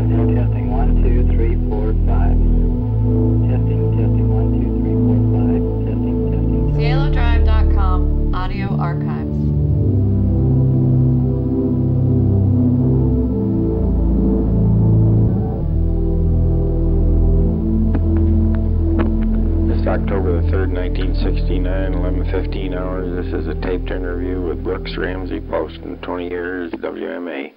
Testing, testing, 1, 2, 3, 4, 5. Testing, testing, 1, 2, 3, 4, 5. Testing, testing. CieloDrive.com Audio Archives. It's October the 3rd, 1969, 11:15 hours. This is a taped interview with Brooks Poston, 20 years, WMA.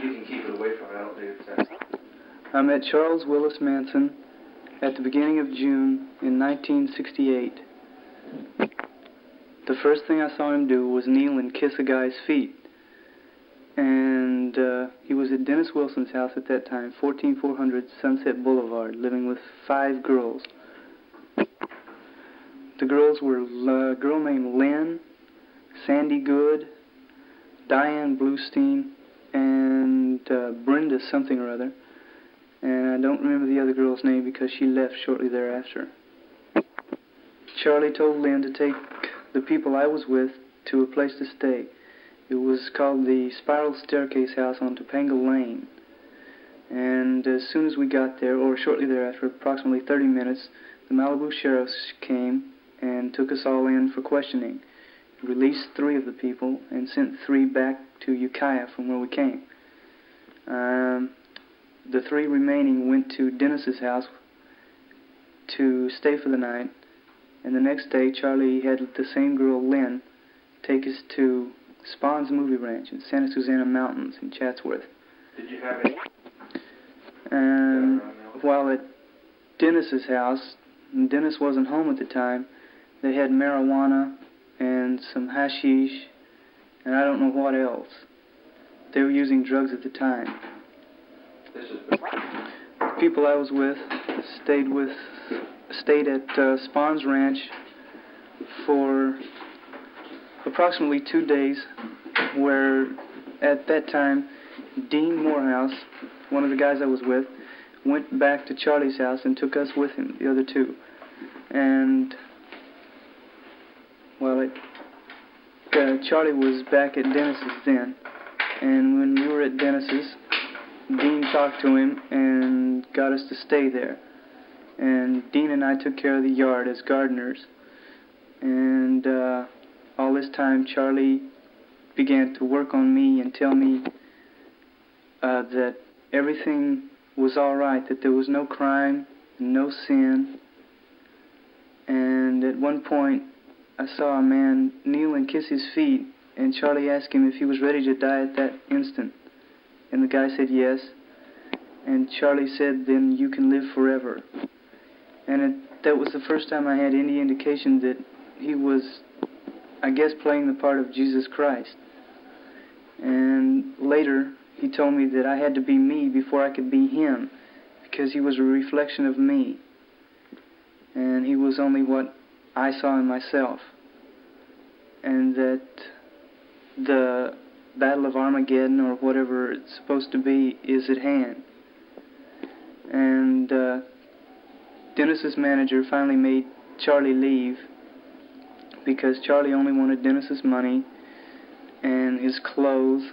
You can keep it away from it, I don't do it. I met Charles Willis Manson at the beginning of June in 1968. The first thing I saw him do was kneel and kiss a guy's feet. And he was at Dennis Wilson's house at that time, 14400 Sunset Boulevard, living with 5 girls. The girls were a girl named Lynn, Sandy Good, Diane Bluestein, and Brenda something or other. And I don't remember the other girl's name because she left shortly thereafter. Charlie told Lynn to take the people I was with to a place to stay. It was called the Spiral Staircase House on Topanga Lane. And as soon as we got there, or shortly thereafter, approximately 30 minutes, the Malibu sheriffs came and took us all in for questioning. Released 3 of the people and sent 3 back to Ukiah from where we came. The 3 remaining went to Dennis's house to stay for the night, and the next day Charlie had the same girl, Lynn, take us to Spawn's Movie Ranch in Santa Susana Mountains in Chatsworth. Did you have any? And while at Dennis's house, and Dennis wasn't home at the time, they had marijuana and some hashish, and I don't know what else. They were using drugs at the time. The people I was with stayed at Spawn's Ranch for approximately 2 days, where at that time Dean Morehouse, one of the guys I was with, went back to Charlie's house and took us with him, the other 2. And well, Charlie was back at Dennis's then, and when we were at Dennis's, Dean talked to him and got us to stay there. And Dean and I took care of the yard as gardeners. And all this time, Charlie began to work on me and tell me that everything was all right, that there was no crime, no sin. And at one point, I saw a man kneel and kiss his feet, and Charlie asked him if he was ready to die at that instant. And the guy said yes. And Charlie said, then you can live forever. And that was the first time I had any indication that he was, I guess, playing the part of Jesus Christ. And later, he told me that I had to be me before I could be him, because he was a reflection of me. And he was only what I saw in myself. And that the Battle of Armageddon, or whatever it's supposed to be, is at hand. And Dennis's manager finally made Charlie leave, because Charlie only wanted Dennis's money and his clothes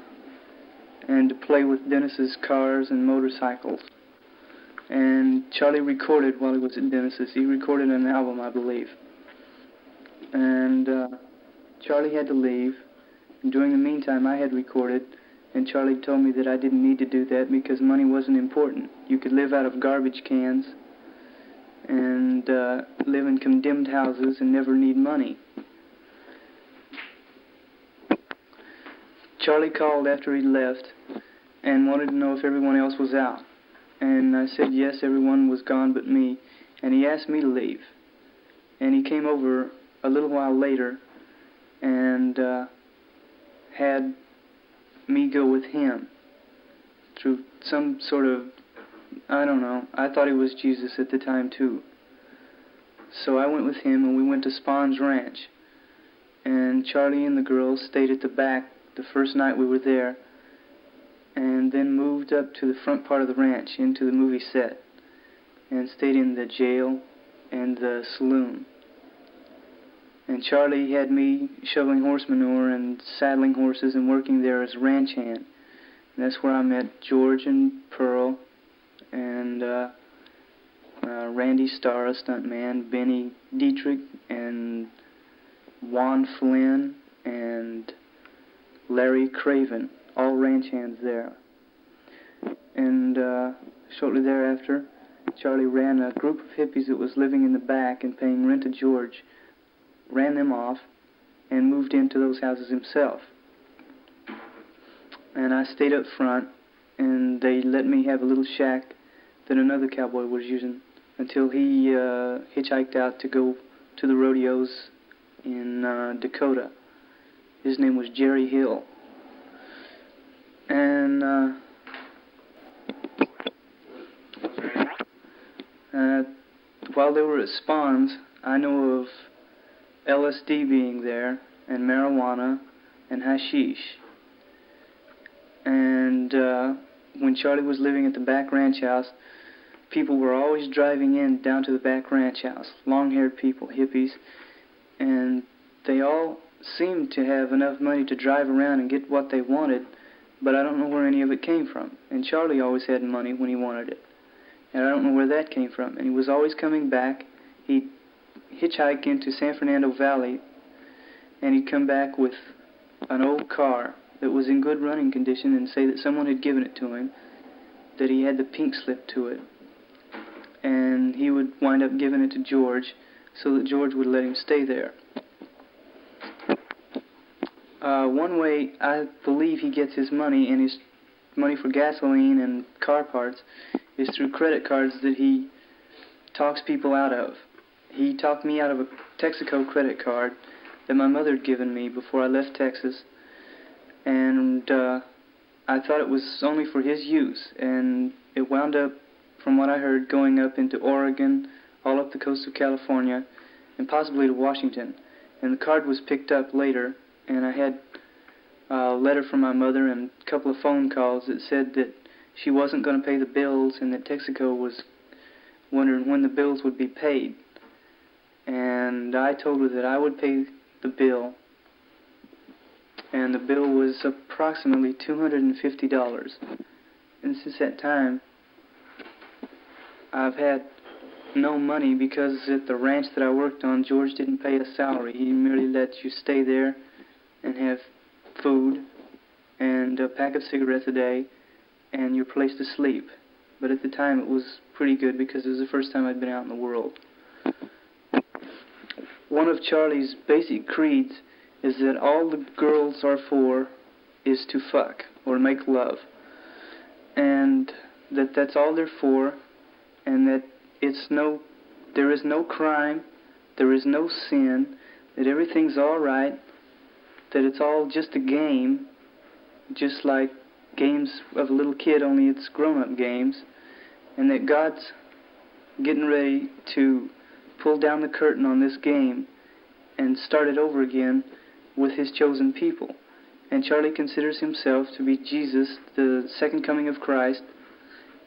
and to play with Dennis's cars and motorcycles. And Charlie recorded while he was at Dennis's. He recorded an album, I believe. And Charlie had to leave. And during the meantime, I had recorded, and Charlie told me that I didn't need to do that because money wasn't important. You could live out of garbage cans and live in condemned houses and never need money. Charlie called after he left and wanted to know if everyone else was out. And I said yes, everyone was gone but me. And he asked me to leave. And he came over a little while later and had me go with him through some sort of, I don't know, I thought he was Jesus at the time too. So I went with him and we went to Spawn's Ranch. And Charlie and the girls stayed at the back the first night we were there, and then moved up to the front part of the ranch into the movie set and stayed in the jail and the saloon. And Charlie had me shoveling horse manure and saddling horses and working there as ranch hand. And that's where I met George and Pearl, and Randy Starr, a stuntman, Benny Dietrich, and Juan Flynn, and Larry Craven, all ranch hands there. And shortly thereafter, Charlie ran a group of hippies that was living in the back and paying rent to George, ran them off, and moved into those houses himself. And I stayed up front, and they let me have a little shack that another cowboy was using until he hitchhiked out to go to the rodeos in Dakota. His name was Jerry Hill. And while they were at Spawns, I know of LSD being there, and marijuana, and hashish. And when Charlie was living at the back ranch house, people were always driving in down to the back ranch house, long-haired people, hippies, and they all seemed to have enough money to drive around and get what they wanted, but I don't know where any of it came from. And Charlie always had money when he wanted it, and I don't know where that came from. And he was always coming back. He'd hitchhike into San Fernando Valley, and he'd come back with an old car that was in good running condition and say that someone had given it to him, that he had the pink slip to it. And he would wind up giving it to George so that George would let him stay there. One way I believe he gets his money, and his money for gasoline and car parts, is through credit cards that he talks people out of. He talked me out of a Texaco credit card that my mother had given me before I left Texas, and I thought it was only for his use, and it wound up, from what I heard, going up into Oregon, all up the coast of California, and possibly to Washington. And the card was picked up later, and I had a letter from my mother and a couple of phone calls that said that she wasn't going to pay the bills and that Texaco was wondering when the bills would be paid. And I told her that I would pay the bill, and the bill was approximately $250. And since that time, I've had no money, because at the ranch that I worked on, George didn't pay a salary. He merely let you stay there and have food and a pack of cigarettes a day and your place to sleep. But at the time it was pretty good, because it was the first time I'd been out in the world. One of Charlie's basic creeds is that all the girls are for is to fuck or make love, and that's all they're for, and that there is no crime, there is no sin, that everything's all right, that it's all just a game, just like games of a little kid, only it's grown-up games, and that God's getting ready to pull down the curtain on this game and start it over again with his chosen people. And Charlie considers himself to be Jesus, the second coming of Christ,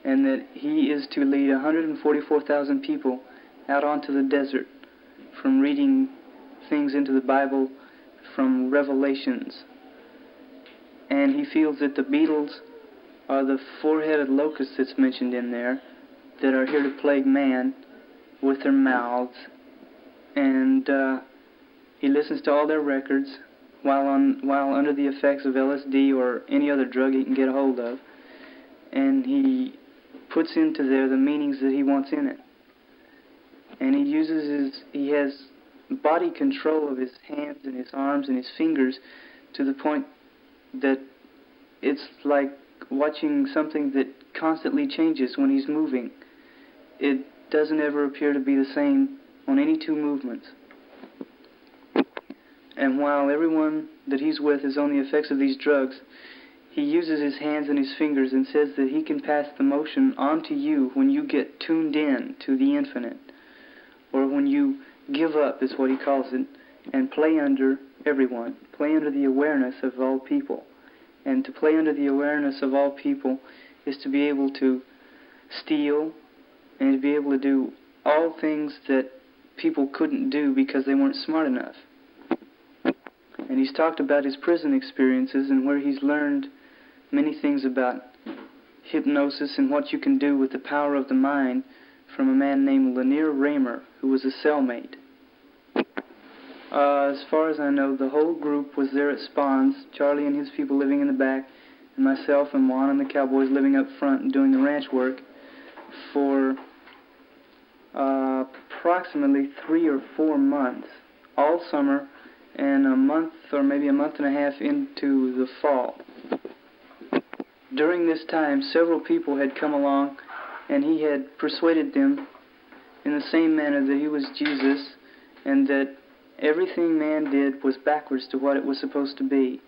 and that he is to lead 144,000 people out onto the desert from reading things into the Bible from Revelations. And he feels that the beetles are the four-headed locusts that's mentioned in there, that are here to plague man with their mouths. And he listens to all their records while under the effects of LSD or any other drug he can get a hold of, and he puts into there the meanings that he wants in it. And he has body control of his hands and his arms and his fingers to the point that it's like watching something that constantly changes when he's moving. It doesn't ever appear to be the same on any two movements. And while everyone that he's with is on the effects of these drugs, he uses his hands and his fingers and says that he can pass the motion on to you when you get tuned in to the infinite, or when you give up, is what he calls it, and play under everyone, play under the awareness of all people. And to play under the awareness of all people is to be able to steal and to be able to do all things that people couldn't do because they weren't smart enough. And he's talked about his prison experiences and where he's learned many things about hypnosis and what you can do with the power of the mind from a man named Lanier Raymer, who was a cellmate. As far as I know, the whole group was there at Spawn's, Charlie and his people living in the back, and myself and Juan and the Cowboys living up front and doing the ranch work for approximately 3 or 4 months, all summer, and a month or maybe a month and a half into the fall. During this time, several people had come along, and he had persuaded them in the same manner that he was Jesus, and that everything man did was backwards to what it was supposed to be,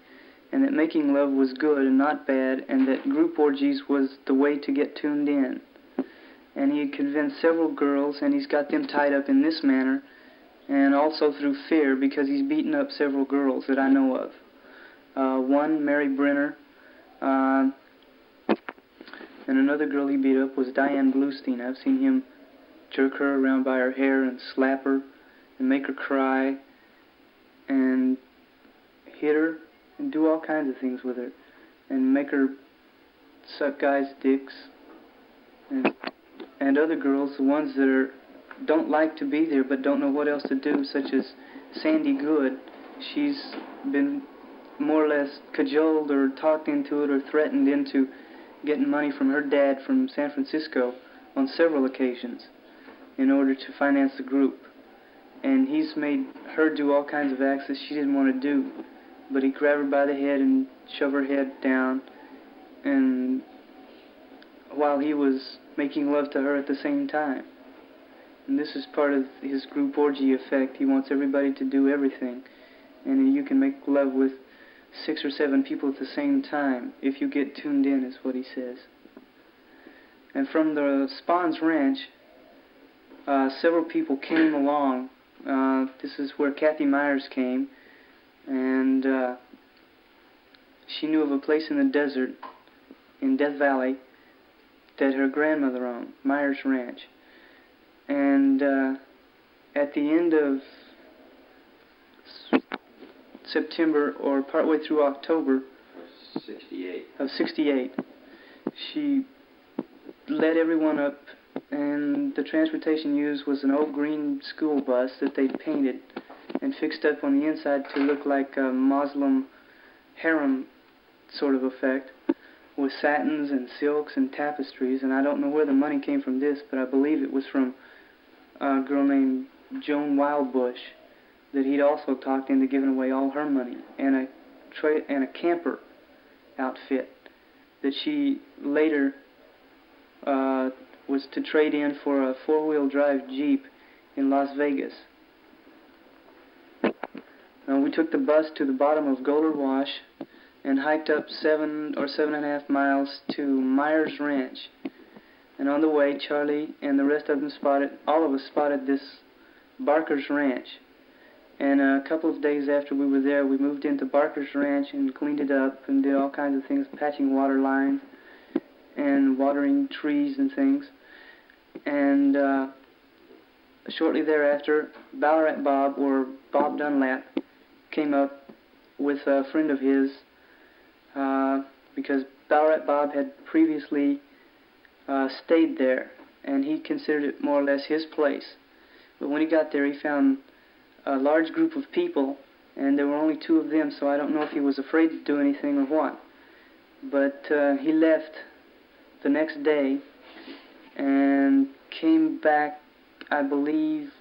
and that making love was good and not bad, and that group orgies was the way to get tuned in. And he had convinced several girls, and he's got them tied up in this manner, and also through fear, because he's beaten up several girls that I know of. One, Mary Brenner, and another girl he beat up was Diane Bluestein. I've seen him jerk her around by her hair and slap her and make her cry and hit her and do all kinds of things with her and make her suck guys' dicks and other girls, the ones that don't like to be there but don't know what else to do, such as Sandy Good. She's been more or less cajoled or talked into it or threatened into getting money from her dad from San Francisco on several occasions in order to finance the group. And he's made her do all kinds of acts that she didn't want to do. But he grabbed her by the head and shoved her head down, and while he was making love to her at the same time. And this is part of his group orgy effect. He wants everybody to do everything. And you can make love with 6 or 7 people at the same time if you get tuned in, is what he says. And from the Spahns Ranch, several people came along. This is where Kathy Myers came, and she knew of a place in the desert in Death Valley that her grandmother owned, Myers Ranch. And at the end of September, or partway through October of 68, she led everyone up, and the transportation used was an old green school bus that they painted and fixed up on the inside to look like a Muslim harem sort of effect, with satins and silks and tapestries. And I don't know where the money came from this, but I believe it was from a girl named Joan Wildbush that he'd also talked into giving away all her money, and a camper outfit that she later was to trade in for a 4-wheel drive Jeep in Las Vegas. We took the bus to the bottom of Goler Wash and hiked up 7 or 7.5 miles to Myers Ranch. And on the way, Charlie and the rest of them all of us spotted this Barker's Ranch. And a couple of days after we were there, we moved into Barker's Ranch and cleaned it up and did all kinds of things, patching water lines and watering trees and things. And shortly thereafter, Ballarat Bob, or Bob Dunlap, came up with a friend of his, because Ballarat Bob had previously stayed there, and he considered it more or less his place. But when he got there, he found a large group of people, and there were only 2 of them, so I don't know if he was afraid to do anything or what. But he left the next day and came back, I believe,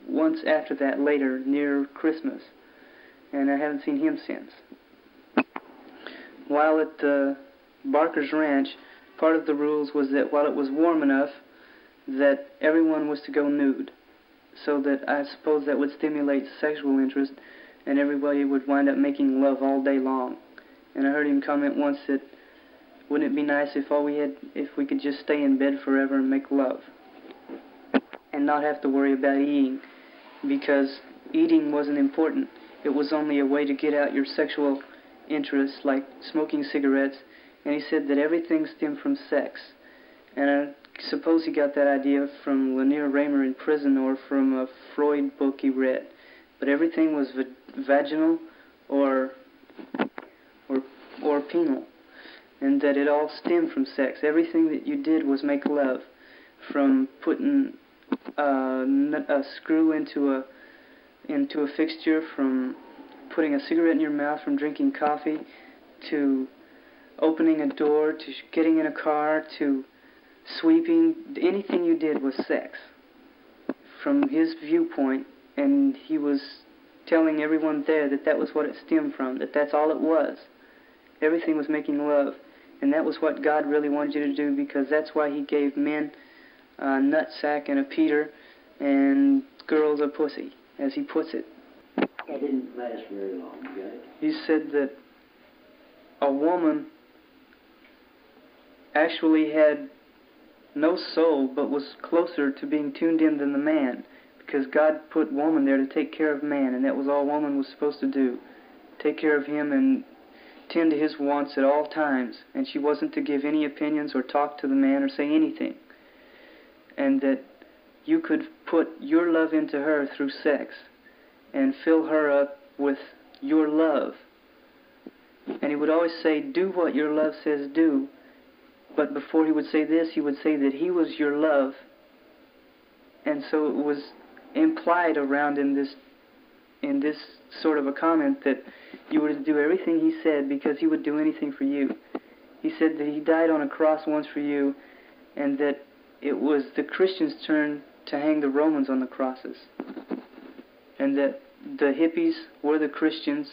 once after that later, near Christmas, and I haven't seen him since. While at the Barker's Ranch, part of the rules was that while it was warm enough, that everyone was to go nude, so that I suppose that would stimulate sexual interest, and everybody would wind up making love all day long. And I heard him comment once that wouldn't it be nice if we could just stay in bed forever and make love and not have to worry about eating, because eating wasn't important. It was only a way to get out your sexual interests, like smoking cigarettes. And he said that everything stemmed from sex. And I suppose he got that idea from Lanier Raymer in prison or from a Freud book he read. But everything was vaginal or penal. and that it all stemmed from sex. Everything that you did was make love, from putting a screw into a fixture, from putting a cigarette in your mouth, from drinking coffee, to opening a door, to getting in a car, to sweeping. Anything you did was sex from his viewpoint, and he was telling everyone there that that was what it stemmed from, that that's all it was. Everything was making love, and that was what God really wanted you to do, because that's why he gave men a nutsack and a Peter, and girls a pussy, as he puts it. That didn't last very long, you got it? He said that a woman actually had no soul, but was closer to being tuned in than the man, because God put woman there to take care of man, and that was all woman was supposed to do, take care of him and tend to his wants at all times, and she wasn't to give any opinions or talk to the man or say anything, and that you could put your love into her through sex and fill her up with your love. And he would always say, do what your love says do. But before he would say this, he would say that he was your love. And so it was implied around in this sort of a comment that you were to do everything he said, because he would do anything for you. He said that he died on a cross once for you, and that it was the Christians' turn to hang the Romans on the crosses. And that the hippies were the Christians,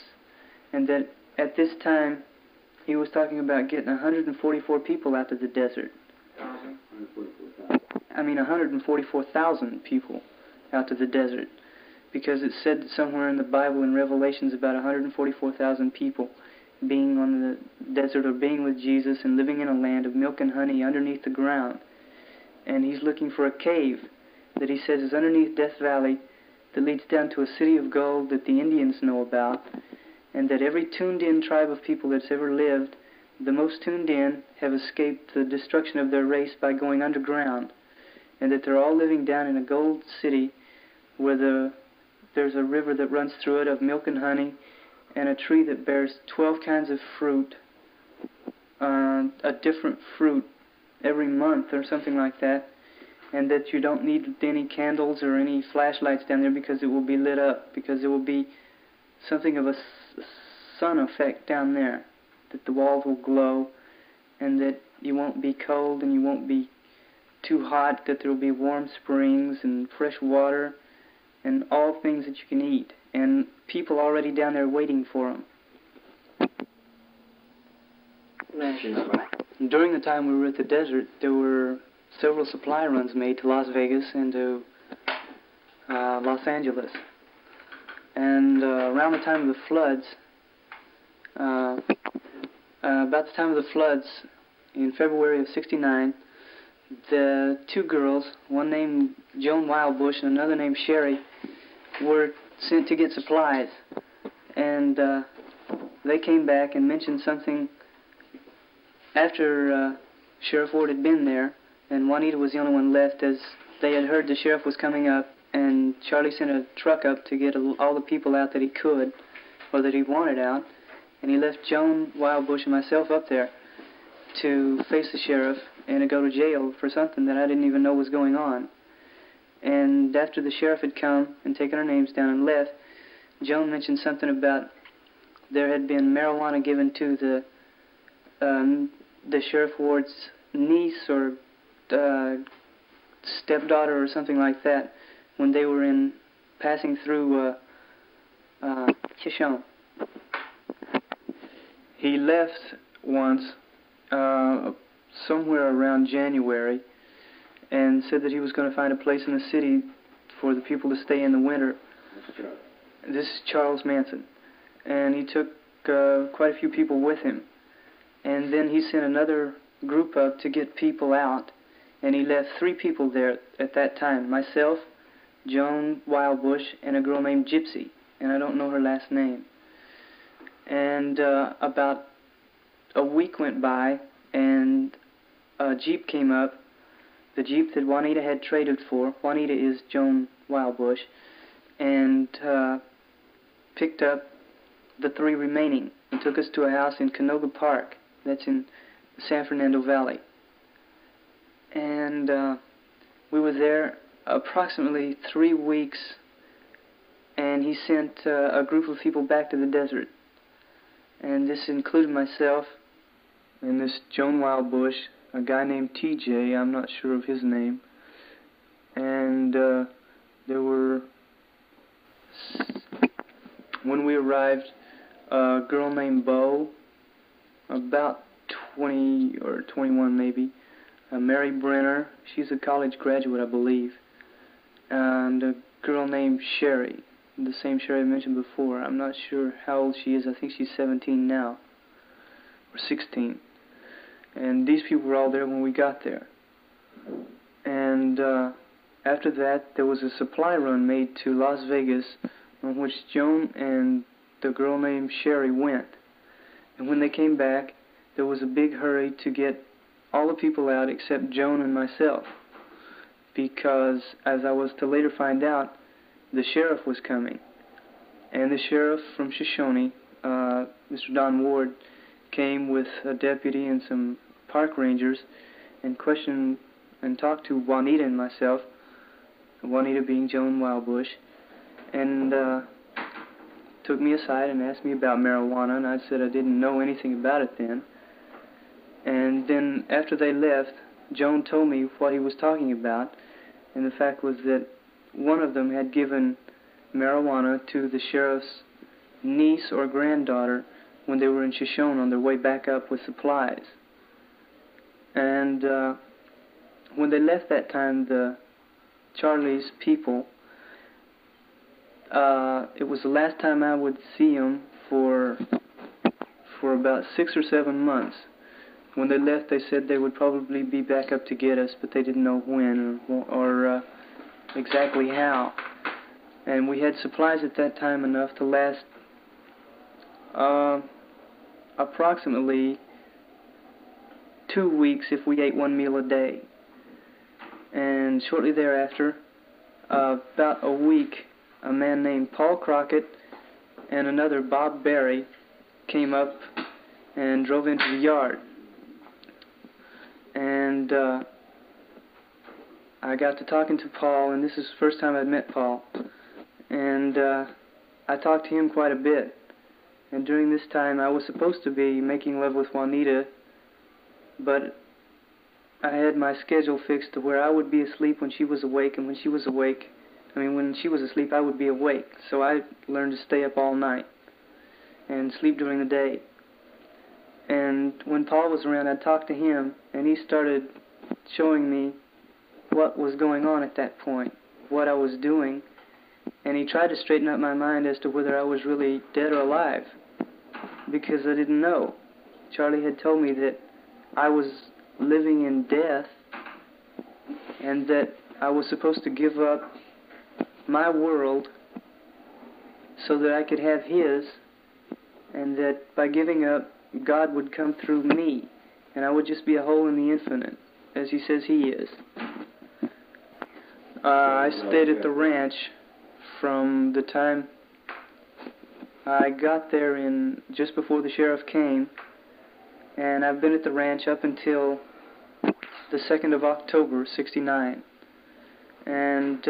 and that at this time he was talking about getting 144 people out to the desert. 144,000 people out to the desert, because it said somewhere in the Bible in Revelations about 144,000 people being on the desert, or being with Jesus and living in a land of milk and honey underneath the ground. And he's looking for a cave that he says is underneath Death Valley, that leads down to a city of gold that the Indians know about, and that every tuned-in tribe of people that's ever lived, the most tuned in, have escaped the destruction of their race by going underground, and that they're all living down in a gold city where there's a river that runs through it of milk and honey, and a tree that bears 12 kinds of fruit, a different fruit every month or something like that, and that you don't need any candles or any flashlights down there, because it will be lit up, because there will be something of a sun effect down there, that the walls will glow, and that you won't be cold and you won't be too hot, that there will be warm springs and fresh water and all things that you can eat, and people already down there waiting for them. During the time we were at the desert, there were several supply runs made to Las Vegas and to Los Angeles. And around the time of the floods, about the time of the floods, in February of '69, the two girls, one named Joan Wildbush and another named Sherry, were sent to get supplies. And they came back and mentioned something after Sheriff Ward had been there, and Juanita was the only one left, as they had heard the sheriff was coming up, and Charlie sent a truck up to get all the people out that he could, or that he wanted out, and he left Joan Wildbush and myself up there to face the sheriff and to go to jail for something that I didn't even know was going on. And after the sheriff had come and taken our names down and left, Joan mentioned something about there had been marijuana given to the Sheriff Ward's niece or stepdaughter or something like that when they were passing through Kishon. He left once somewhere around January and said that he was going to find a place in the city for the people to stay in the winter. This is Charles Manson. And he took quite a few people with him. And then he sent another group up to get people out. And he left 3 people there at that time. Myself, Joan Wildbush, and a girl named Gypsy. And I don't know her last name. And about a week went by, and a Jeep came up. The Jeep that Juanita had traded for. Juanita is Joan Wildbush. And picked up the 3 remaining and took us to a house in Canoga Park. That's in San Fernando Valley. And we were there approximately 3 weeks, and he sent a group of people back to the desert. And this included myself and this Joan Wildbush, a guy named TJ, I'm not sure of his name, and there were, when we arrived, a girl named Bo, about 20 or 21 maybe, Mary Brenner, she's a college graduate I believe, and a girl named Sherry, the same Sherry I mentioned before. I'm not sure how old she is. I think she's 17 now, or 16. And these people were all there when we got there. And after that, there was a supply run made to Las Vegas, on which Joan and the girl named Sherry went. And when they came back, there was a big hurry to get all the people out except Joan and myself, because, as I was to later find out, the sheriff was coming. And the sheriff from Shoshone, Mr. Don Ward, came with a deputy and some park rangers and questioned and talked to Juanita and myself, Juanita being Joan Wildbush, and took me aside and asked me about marijuana, and I said I didn't know anything about it then. And then after they left, Joan told me what he was talking about, and the fact was that one of them had given marijuana to the sheriff's niece or granddaughter when they were in Shoshone on their way back up with supplies. And when they left that time, Charlie's people, it was the last time I would see them for about 6 or 7 months. When they left, they said they would probably be back up to get us, but they didn't know when or exactly how. And we had supplies at that time enough to last approximately 2 weeks if we ate 1 meal a day. And shortly thereafter, about a week, a man named Paul Crockett and another Bob Berry came up and drove into the yard. And I got to talking to Paul, and this is the first time I'd met Paul. And I talked to him quite a bit. And during this time, I was supposed to be making love with Juanita, but I had my schedule fixed to where I would be asleep when she was awake, and when she was asleep, I would be awake. So I learned to stay up all night and sleep during the day. And when Paul was around, I'd talk to him, and he started showing me what was going on at that point, what I was doing, and he tried to straighten up my mind as to whether I was really dead or alive, because I didn't know. Charlie had told me that I was living in death, and that I was supposed to give up my world so that I could have his, and that by giving up, God would come through me, and I would just be a hole in the infinite, as he says he is. I stayed at the ranch from the time I got there in just before the sheriff came, and I've been at the ranch up until the 2nd of October, '69. And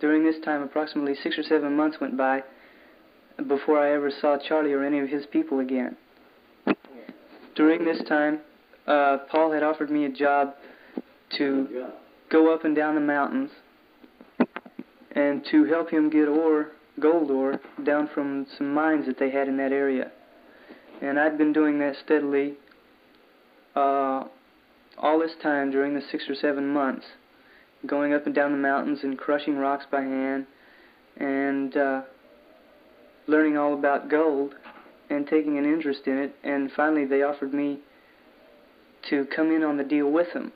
during this time, approximately 6 or 7 months went by before I ever saw Charlie or any of his people again. During this time, Paul had offered me a job to go up and down the mountains and to help him get gold ore, down from some mines that they had in that area. And I'd been doing that steadily all this time during the 6 or 7 months, going up and down the mountains and crushing rocks by hand and learning all about gold and taking an interest in it. And finally they offered me to come in on the deal with them.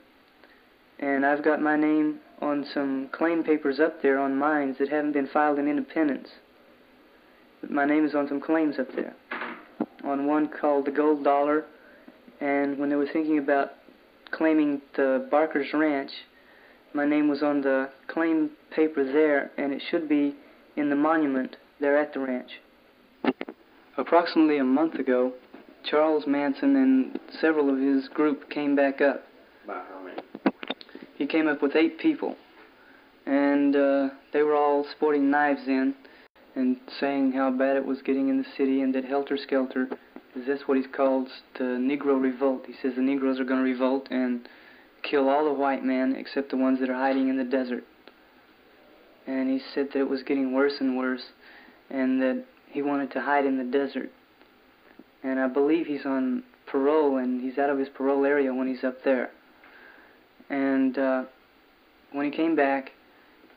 And I've got my name on some claim papers up there on mines that haven't been filed in Independence. But my name is on some claims up there. On one called the Gold Dollar, and when they were thinking about claiming the Barker's Ranch, my name was on the claim paper there, and it should be in the monument there at the ranch. Approximately a month ago, Charles Manson and several of his group came back up. About how many? He came up with 8 people, and they were all sporting knives in and saying how bad it was getting in the city, and that Helter Skelter, that's what he calls the Negro revolt. He says the Negroes are going to revolt and kill all the white men except the ones that are hiding in the desert. And he said that it was getting worse and worse, and that he wanted to hide in the desert. And I believe he's on parole, and he's out of his parole area when he's up there. And when he came back,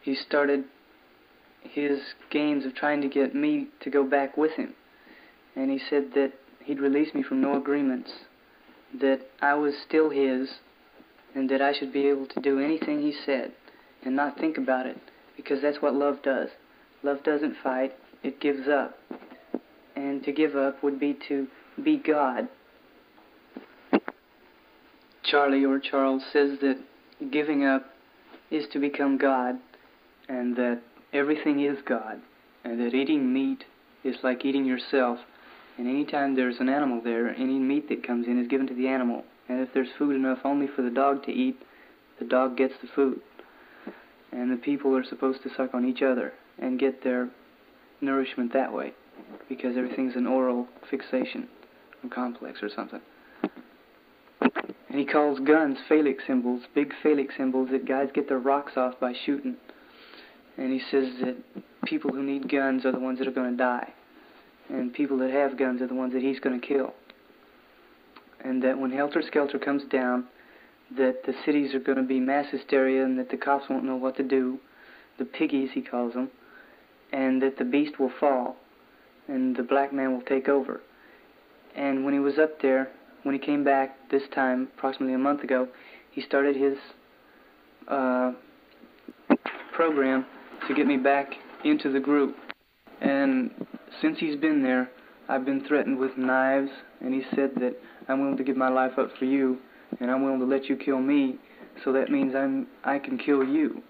he started his games of trying to get me to go back with him. And he said that he'd release me from no agreements, that I was still his, and that I should be able to do anything he said and not think about it, because that's what love does. Love doesn't fight, it gives up. And to give up would be to be God. Charlie, or Charles, says that giving up is to become God, and that everything is God, and that eating meat is like eating yourself, and any time there's an animal there, any meat that comes in is given to the animal, and if there's food enough only for the dog to eat, the dog gets the food. And the people are supposed to suck on each other and get their nourishment that way, because everything's an oral fixation or complex or something. And he calls guns phallic symbols, big phallic symbols that guys get their rocks off by shooting. And he says that people who need guns are the ones that are going to die, and people that have guns are the ones that he's going to kill. And that when Helter Skelter comes down, that the cities are going to be mass hysteria, and that the cops won't know what to do, the piggies he calls them, and that the beast will fall, and the black man will take over. And when he was up there, when he came back this time, approximately a month ago, he started his program to get me back into the group. And since he's been there, I've been threatened with knives, and he said that I'm willing to give my life up for you, and I'm willing to let you kill me, so that means I can kill you.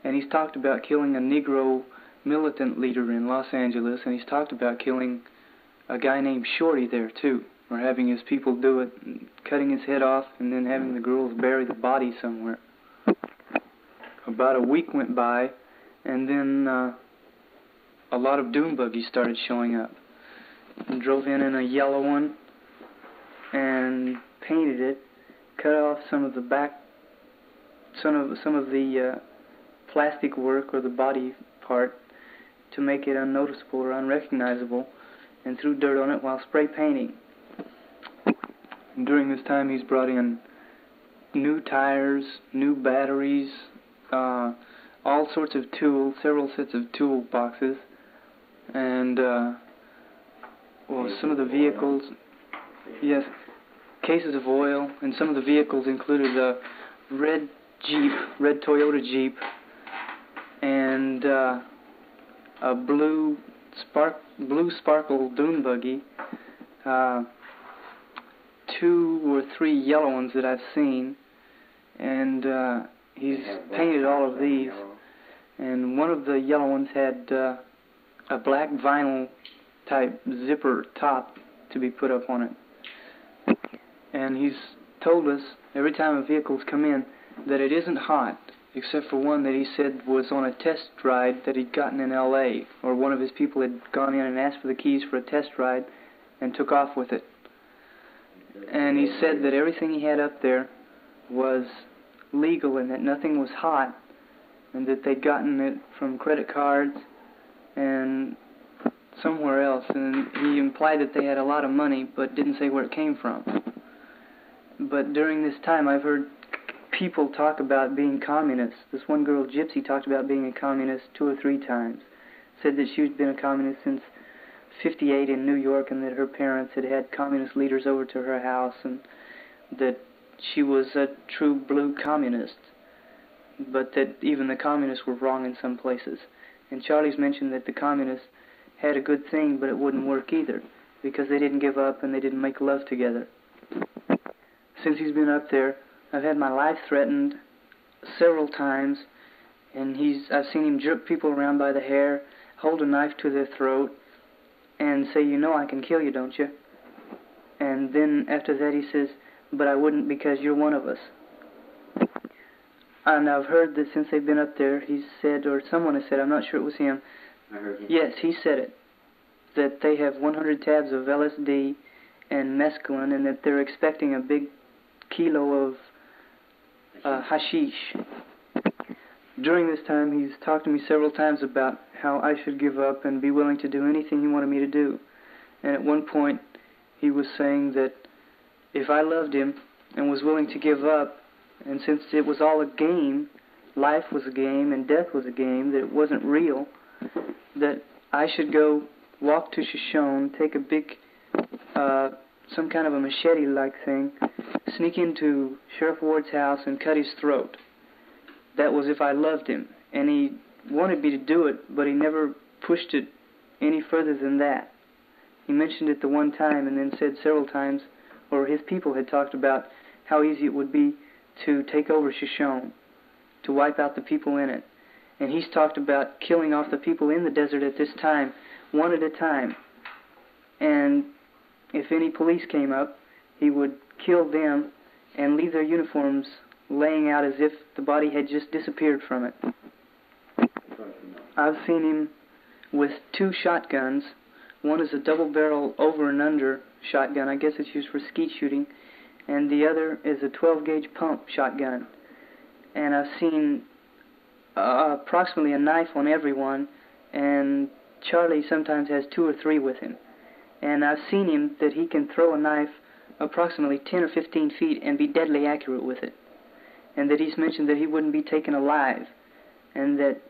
And he's talked about killing a Negro militant leader in Los Angeles, and he's talked about killing a guy named Shorty there too, or having his people do it, cutting his head off, and then having the girls bury the body somewhere. About a week went by, and then a lot of dune buggies started showing up. And drove in a yellow one and painted it, cut off some of the back, some of the plastic work or the body part to make it unnoticeable or unrecognizable, and threw dirt on it while spray painting. And during this time, he's brought in new tires, new batteries, all sorts of tools, several sets of tool boxes, and some of the vehicles, yes, cases of oil, and some of the vehicles included a red Toyota Jeep, and a blue sparkle dune buggy, 2 or 3 yellow ones that I've seen, and he's painted all of these, and one of the yellow ones had a black vinyl type zipper top to be put up on it. And he's told us every time a vehicle's come in that it isn't hot, except for one that he said was on a test ride that he'd gotten in L.A., or one of his people had gone in and asked for the keys for a test ride and took off with it. And he said that everything he had up there was legal and that nothing was hot, and that they'd gotten it from credit cards and somewhere else, and he implied that they had a lot of money but didn't say where it came from. But during this time I've heard people talk about being communists. This one girl, Gypsy, talked about being a communist 2 or 3 times. Said that she'd been a communist since '58 in New York, and that her parents had had communist leaders over to her house, and that she was a true blue communist, but that even the communists were wrong in some places. And Charlie's mentioned that the communists had a good thing, but it wouldn't work either, because they didn't give up and they didn't make love together. Since he's been up there, I've had my life threatened several times, and I've seen him jerk people around by the hair, hold a knife to their throat, and say, "You know I can kill you, don't you?" And And then after that he says, but I wouldn't because you're one of us. And I've heard that since they've been up there, he said, or someone has said, I'm not sure it was him. I heard him. Yes, he said it, that they have 100 tabs of LSD and mescaline, and that they're expecting a big kilo of hashish. During this time, he's talked to me several times about how I should give up and be willing to do anything he wanted me to do. And at one point, he was saying that if I loved him and was willing to give up, and since it was all a game, life was a game and death was a game, that it wasn't real, that I should go walk to Shoshone, take a big, some kind of a machete-like thing, sneak into Sheriff Ward's house and cut his throat. That was if I loved him. And he wanted me to do it, but he never pushed it any further than that. He mentioned it the one time and then said several times, or his people had talked about how easy it would be to take over Shoshone, to wipe out the people in it. And he's talked about killing off the people in the desert at this time, one at a time. And if any police came up, he would kill them and leave their uniforms laying out as if the body had just disappeared from it. I've seen him with 2 shotguns. One is a double-barrel over and under shotgun. I guess it's used for skeet shooting. And the other is a 12-gauge pump shotgun. And I've seen approximately a knife on everyone, and Charlie sometimes has 2 or 3 with him. And I've seen him that he can throw a knife approximately 10 or 15 feet and be deadly accurate with it. And that he's mentioned that he wouldn't be taken alive, and that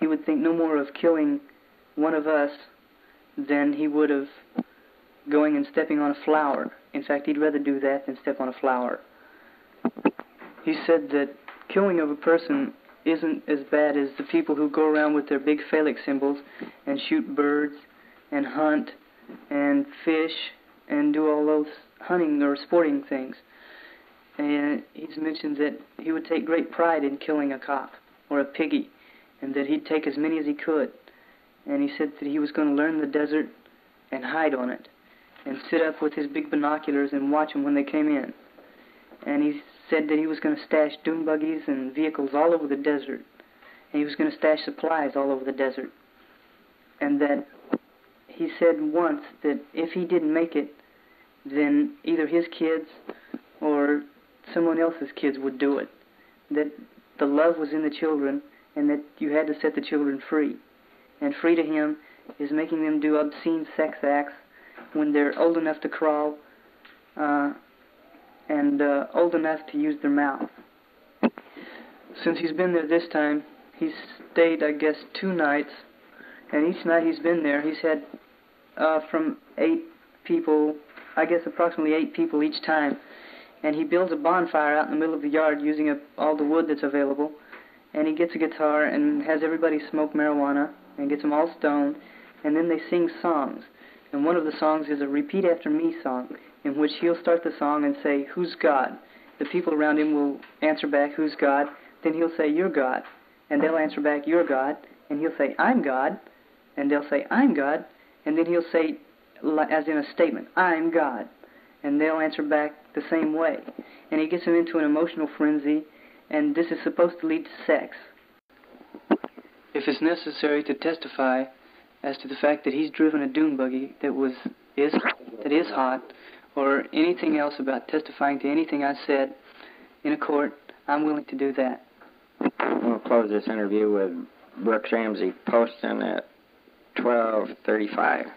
he would think no more of killing one of us than he would of going and stepping on a flower. In fact, he'd rather do that than step on a flower. He said that killing of a person isn't as bad as the people who go around with their big phallic symbols and shoot birds and hunt and fish and do all those hunting or sporting things. And he's mentioned that he would take great pride in killing a cop or a piggy, and that he'd take as many as he could. And he said that he was going to learn the desert and hide on it and sit up with his big binoculars and watch them when they came in. And he said that he was going to stash dune buggies and vehicles all over the desert. And he was going to stash supplies all over the desert. And that he said once that if he didn't make it, then either his kids or someone else's kids would do it. That the love was in the children, and that you had to set the children free. And free to him is making them do obscene sex acts when they're old enough to crawl and old enough to use their mouth. Since he's been there this time, he's stayed, I guess, 2 nights, and each night he's been there, he's had from 8 people, I guess approximately 8 people each time. And he builds a bonfire out in the middle of the yard using up all the wood that's available. And he gets a guitar and has everybody smoke marijuana and gets them all stoned. And then they sing songs. And one of the songs is a repeat after me song, in which he'll start the song and say, "Who's God?" The people around him will answer back, "Who's God?" Then he'll say, "You're God." And they'll answer back, "You're God." And he'll say, "I'm God." And they'll say, "I'm God." And then he'll say, as in a statement, "I'm God." And they'll answer back the same way. And he gets them into an emotional frenzy, and this is supposed to lead to sex. If it's necessary to testify as to the fact that he's driven a dune buggy that is hot, or anything else about testifying to anything I said in a court, I'm willing to do that. We'll close this interview with Brooks Poston at 12:35.